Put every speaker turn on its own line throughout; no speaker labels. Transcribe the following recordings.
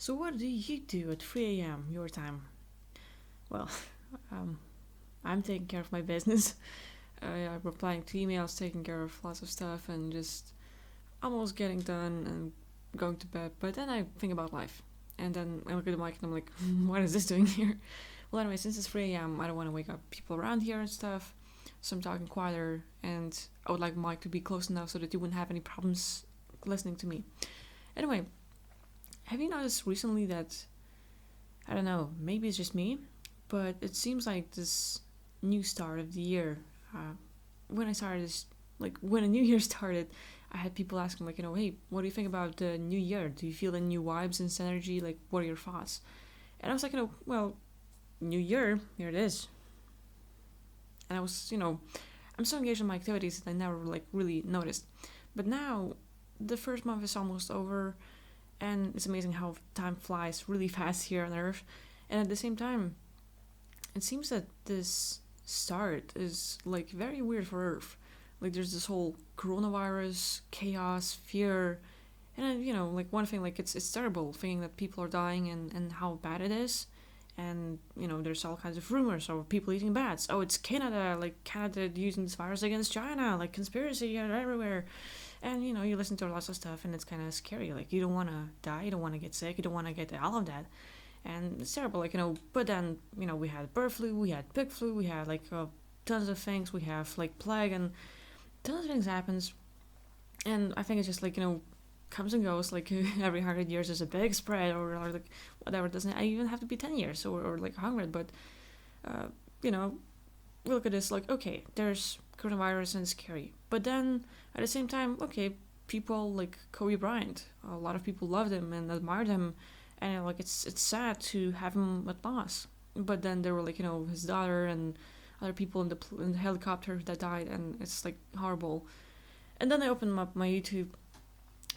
So what do you do at 3 a.m. your time? Well, um, I'm taking care of my business. I'm replying to emails, taking care of lots of stuff, and just almost getting done and going to bed. But then I think about life. And then I look at the mic and I'm like, what is this doing here? Well, anyway, since it's 3 a.m., I don't want to wake up people around here and stuff. So I'm talking quieter, and I would like Mike to be close enough so that you wouldn't have any problems listening to me. Anyway, have you noticed recently that, I don't know, maybe it's just me, but it seems like this new start of the year, uh, when I started this, like when a new year started, I had people asking, like, hey, what do you think about the new year? Do you feel the new vibes and synergy? Like, what are your thoughts? And I was like, well, new year, here it is. And I was, I'm so engaged in my activities that I never like really noticed. But now, the first month is almost over, and it's amazing how time flies really fast here on Earth. And at the same time, it seems that this start is like very weird for Earth. Like there's this whole coronavirus, chaos, fear, and like one thing, like it's terrible thinking that people are dying and how bad it is. And there's all kinds of rumors of people eating bats. Oh, it's Canada, like Canada using this virus against China, like conspiracy everywhere. And you listen to lots of stuff, and it's kind of scary. Like you don't want to die, you don't want to get sick, you don't want to get all of that, and it's terrible. Like but then we had bird flu, we had pig flu, we had like tons of things. We have like plague, and tons of things happens. And I think it's just like comes and goes. Like every 100 years is a big spread, or like whatever. It doesn't even have to be 10 years or like 100, but uh, you know we look at this like, okay, there's coronavirus and it's scary. But then at the same time, okay, people like Kobe Bryant, a lot of people loved him and admired him, and like it's sad to have him at loss. But then there were like his daughter and other people in the helicopter that died, and it's like horrible. And then I open up my YouTube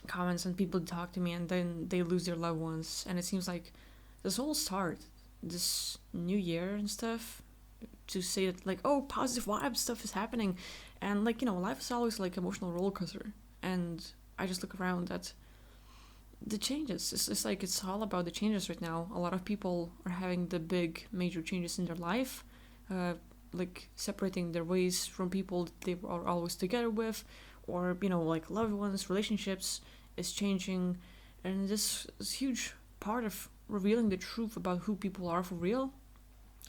comments and people talk to me, and then they lose their loved ones, and it seems like this whole start, this new year and stuff, to say that like, oh, positive vibe stuff is happening, and like life is always like emotional roller coaster. And I just look around at the changes. It's like it's all about the changes right now. A lot of people are having the big major changes in their life, like separating their ways from people that they were always together with, or like loved ones, relationships is changing. And this is a huge part of revealing the truth about who people are for real.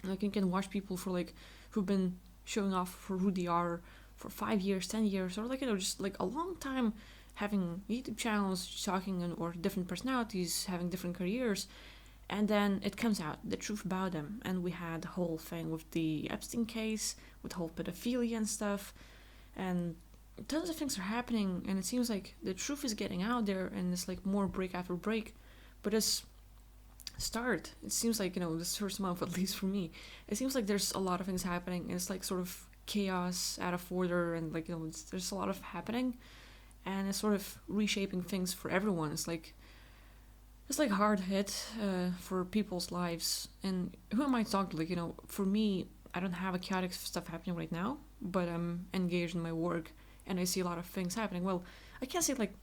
Like you can watch people for like who've been showing off for who they are for 5 years, 10 years, or like just like a long time, having YouTube channels, talking or different personalities, having different careers, and then it comes out the truth about them. And we had the whole thing with the Epstein case, with the whole pedophilia and stuff, and tons of things are happening, and it seems like the truth is getting out there, and it's like more break after break. But this start, it seems like this first month, at least for me, it seems like there's a lot of things happening, and it's like sort of chaos out of order, and like there's a lot of happening, and it's sort of reshaping things for everyone. It's like hard hit for people's lives. And who am I talking to? Like for me, I don't have a chaotic stuff happening right now, but I'm engaged in my work, and I see a lot of things happening. Well, I can't say like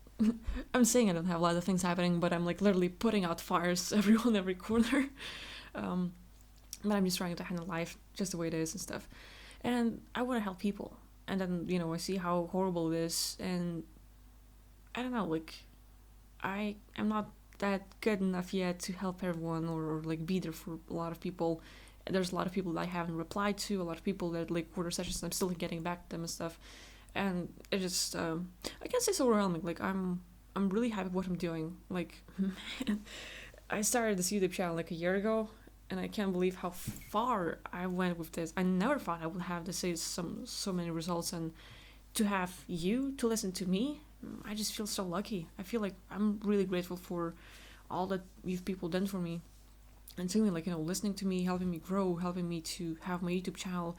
I'm saying I don't have a lot of things happening, but I'm like literally putting out fires every every corner. um, but I'm just trying to handle life just the way it is and stuff. And I want to help people, and then I see how horrible it is, and I don't know, like I am not that good enough yet to help everyone, or like be there for a lot of people. There's a lot of people that I haven't replied to, a lot of people that like quarter sessions and I'm still getting back to them and stuff. And it just I can't say it's overwhelming. Like I'm really happy with what I'm doing. Like man, I started this YouTube channel like a year ago, and I can't believe how far I went with this. I never thought I would have to say so many results, and to have you to listen to me, I just feel so lucky. I feel like I'm really grateful for all that you people done for me, and simply like listening to me, helping me grow, helping me to have my YouTube channel.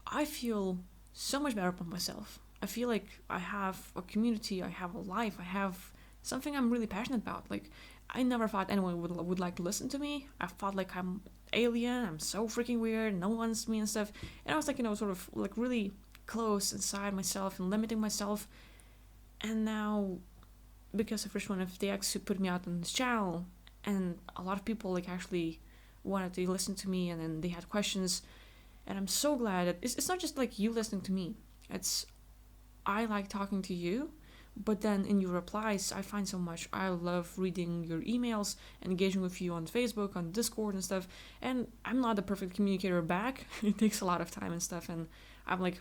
I feel so much better about myself. I feel like I have a community, I have a life, I have something I'm really passionate about. Like I never thought anyone would like to listen to me. I thought like I'm alien, I'm so freaking weird, no one wants me and stuff. And I was like sort of like really close inside myself and limiting myself. And now, because of which one of the ex who put me out on this channel, and a lot of people like actually wanted to listen to me, and then they had questions, and I'm so glad that it's not just like you listening to me. It's I like talking to you, but then in your replies, I find so much. I love reading your emails and engaging with you on Facebook, on Discord and stuff. And I'm not a perfect communicator back. It takes a lot of time and stuff. And I'm like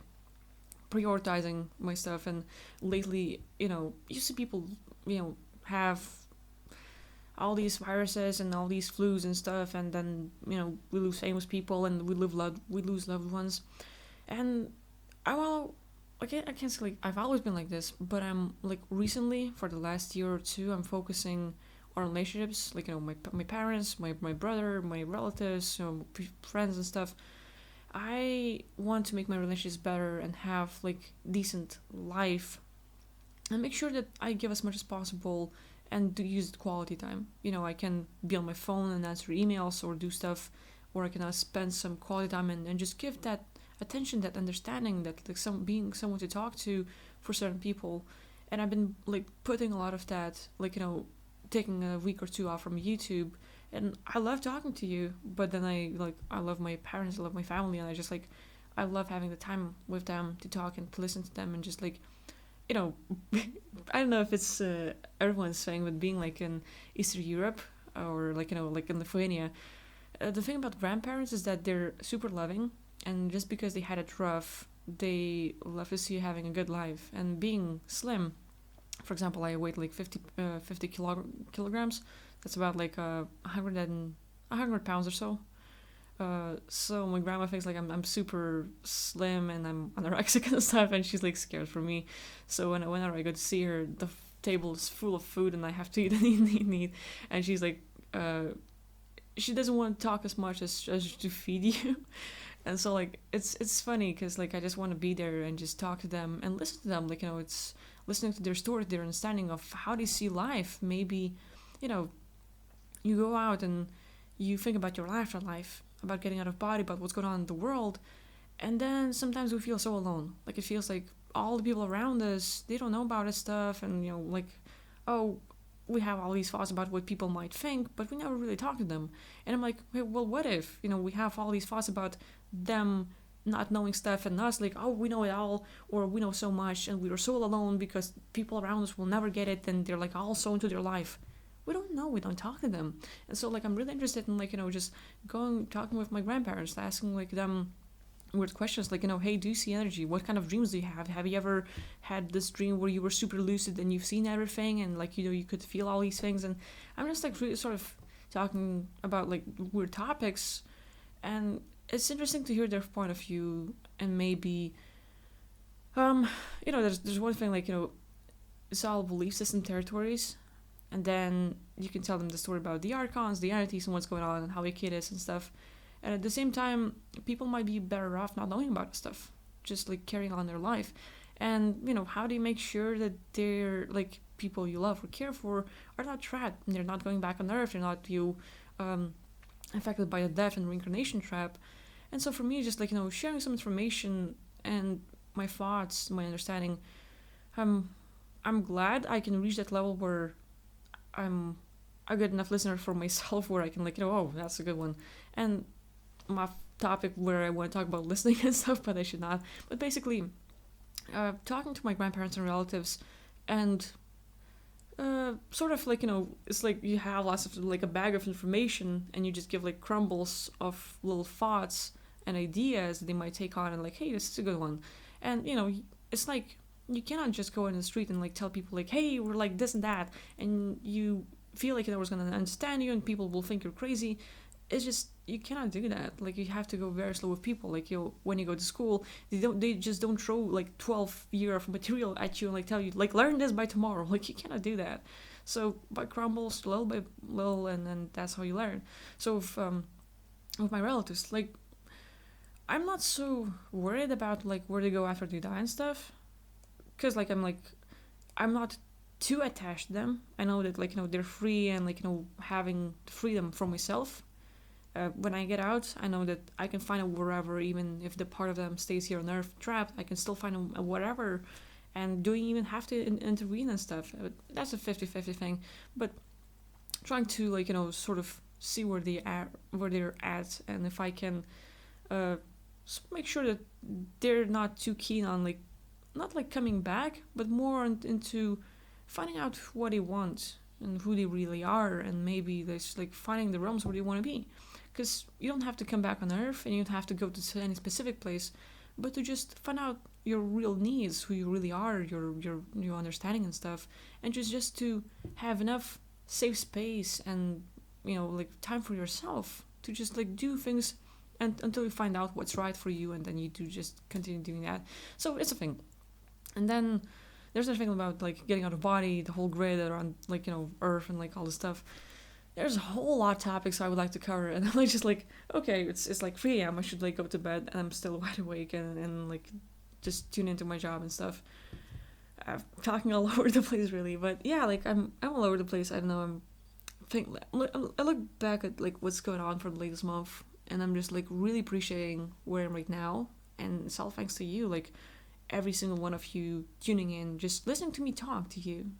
prioritizing my stuff. And lately, you see people, have all these viruses and all these flus and stuff. And then, we lose famous people and we lose loved ones. And I will I can't say like I've always been like this, but I'm like recently for the last year or two, I'm focusing on relationships, like my parents, my brother, my relatives, friends and stuff. I want to make my relationships better and have like decent life, and make sure that I give as much as possible and do use quality time. I can be on my phone and answer emails or do stuff, or I can spend some quality time and just give that attention, that understanding, that like being someone to talk to for certain people. And I've been like putting a lot of that, like taking a week or two off from YouTube. And I love talking to you, but then I love my parents, I love my family, and I love having the time with them to talk and to listen to them, and just like I don't know if it's everyone's saying, but being like in Eastern Europe, or like like in Lithuania, the thing about grandparents is that they're super loving, and just because they had it rough, they love to see you having a good life. And being slim, for example, I weighed like 50 kilograms. That's about like 100 pounds or so. So my grandma thinks like I'm super slim and I'm anorexic and stuff, and she's like scared for me. So whenever I go to see her, the table is full of food and I have to eat and eat and eat. And she's like, she doesn't want to talk as much as to feed you. And so like it's funny because like I just want to be there and just talk to them and listen to them. Like it's listening to their stories, their understanding of how they see life. Maybe you go out and you think about your afterlife, about getting out of body, about what's going on in the world, and then sometimes we feel so alone. Like it feels like all the people around us, they don't know about this stuff, and like, oh, we have all these thoughts about what people might think, but we never really talk to them. And I'm like, hey, well, what if we have all these thoughts about them not knowing stuff, and us like, oh, we know it all, or we know so much, and we are so alone because people around us will never get it, and they're like all so into their life. We don't know, we don't talk to them. And so like I'm really interested in like just talking with my grandparents, asking like them weird questions, like hey, do you see energy? What kind of dreams do you have you ever had this dream where you were super lucid and you've seen everything, and like you could feel all these things? And I'm just like really sort of talking about like weird topics, and it's interesting to hear their point of view. And maybe there's one thing, like it's all belief system territories, and then you can tell them the story about the archons, the entities, and what's going on, and how a kid is and stuff. And at the same time, people might be better off not knowing about stuff, just like carrying on their life. And how do you make sure that they're like people you love or care for are not trapped, and they're not going back on Earth, they're not affected by the death and reincarnation trap. And so for me, just like sharing some information and my thoughts, my understanding, I'm glad I can reach that level where I'm a good enough listener for myself, where I can like oh, that's a good one. And my topic where I want to talk about listening and stuff, but I should not. But basically, talking to my grandparents and relatives, and sort of like it's like you have lots of like a bag of information, and you just give like crumbles of little thoughts and ideas that they might take on, and like, hey, this is a good one. And it's like you cannot just go in the street and like tell people like, hey, we're like this and that, and you feel like everyone's gonna understand you and people will think you're crazy. It's just you cannot do that. Like you have to go very slow with people. Like when you go to school, they just don't throw like 12 year of material at you and like tell you like learn this by tomorrow. Like you cannot do that. So by crumbles, little by little, and then that's how you learn. So with my relatives, like I'm not so worried about like where they go after they die and stuff, because like I'm not too attached to them. I know that like they're free, and like having freedom for myself. When I get out, I know that I can find a wherever, even if the part of them stays here on Earth trapped. I can still find a whatever, and don't even have to intervene and stuff. That's a 50-50 thing. But trying to like sort of see where they're at, and if I can uh, make sure that they're not too keen on like not like coming back, but more into finding out what they want and who they really are, and maybe there's like finding the realms where they want to be. Because you don't have to come back on Earth, and you don't have to go to any specific place, but to just find out your real needs, who you really are, your understanding and stuff, and just to have enough safe space and like time for yourself to just like do things and until you find out what's right for you, and then you do just continue doing that. So it's a thing. And then there's a thing about like getting out of body, the whole grid around like Earth and like all this stuff. There's a whole lot of topics I would like to cover, and I'm like just like, okay, it's like 3 a.m. I should like go to bed, and I'm still wide awake and like just tune into my job and stuff. I'm talking all over the place really, but yeah, like I'm all over the place. I don't know. I look back at like what's going on for the latest month, and I'm just like really appreciating where I'm right now, and it's all thanks to you, like every single one of you tuning in, just listening to me talk to you.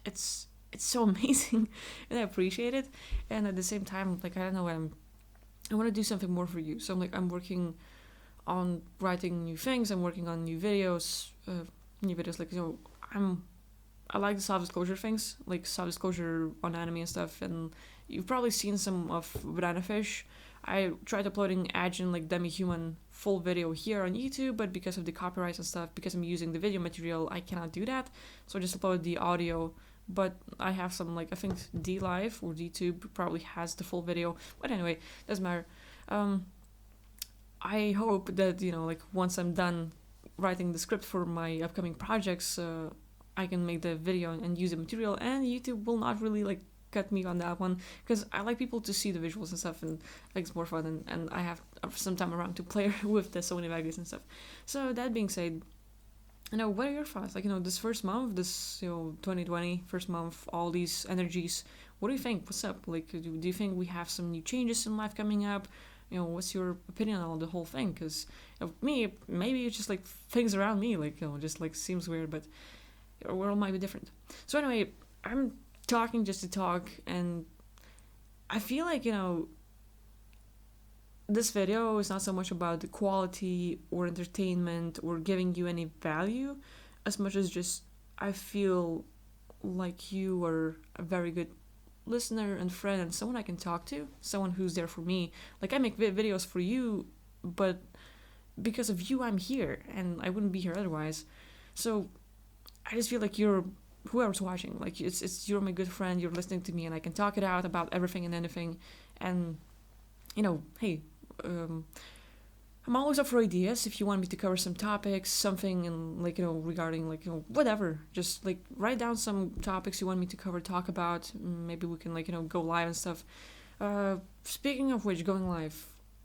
It's so amazing, and I appreciate it. And at the same time, like I don't know, I want to do something more for you. So I'm working on writing new things. I'm working on new videos. Like I like the self-disclosure things, like self-disclosure on anime and stuff. And you've probably seen some of Banana Fish. I tried uploading Agent like Demi-Human full video here on YouTube, but because of the copyrights and stuff, because I'm using the video material, I cannot do that. So I just uploaded the audio. But I have some like I think DLive or DTube probably has the full video. But anyway, doesn't matter. I hope that like once I'm done writing the script for my upcoming projects, I can make the video and use the material, and YouTube will not really like cut me on that one, because I like people to see the visuals and stuff, and like it's more fun, and I have some time around to play with the Sony Vegas and stuff. So that being said, what are your thoughts? Like, this first month, this, 2020, first month, all these energies, what do you think? What's up? Like, do you think we have some new changes in life coming up? What's your opinion on the whole thing? Because me, maybe it's just like things around me, like, just like seems weird, but your world might be different. So anyway, I'm talking just to talk, and I feel like, this video is not so much about the quality or entertainment or giving you any value, as much as just I feel like you are a very good listener and friend and someone I can talk to, someone who's there for me. Like I make videos for you, but because of you I'm here, and I wouldn't be here otherwise. So I just feel like you're whoever's watching, like you're my good friend, you're listening to me, and I can talk it out about everything and anything. And hey, I'm always up for ideas. If you want me to cover some topics, something, and like regarding like whatever, just like write down some topics you want me to cover, talk about. Maybe we can like go live and stuff. Speaking of which, going live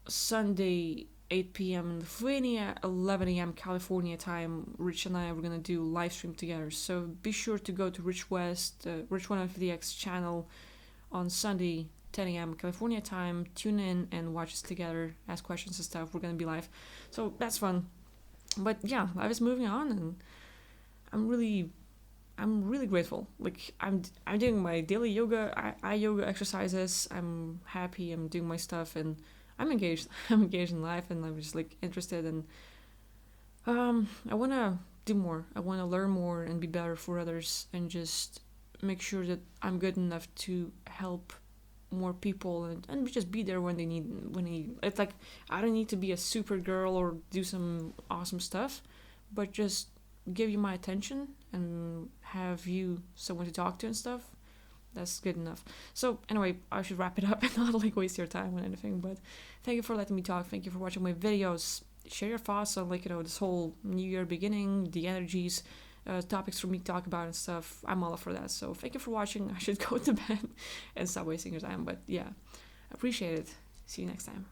Sunday 8 p.m. in Lithuania, 11 a.m. California time. Rich and I were gonna do live stream together. So be sure to go to Rich 150X channel on Sunday 10 a.m. California time, tune in and watch us together, ask questions and stuff. We're gonna be live, so that's fun. But yeah, life is moving on, and I'm really grateful. Like I'm doing my daily yoga, I yoga exercises. I'm happy. I'm doing my stuff, and I'm engaged. I'm engaged in life, and I'm just like interested, and I wanna do more. I wanna learn more and be better for others, and just make sure that I'm good enough to help more people, and just be there when they need it's like I don't need to be a super girl or do some awesome stuff, but just give you my attention and have you someone to talk to and stuff. That's good enough. So anyway, I should wrap it up and not like waste your time on anything, but thank you for letting me talk. Thank you for watching my videos. Share your thoughts on like this whole new year beginning, the energies, topics for me to talk about and stuff. I'm all up for that. So thank you for watching. I should go to bed and stop wasting your time. But yeah, appreciate it. See you next time.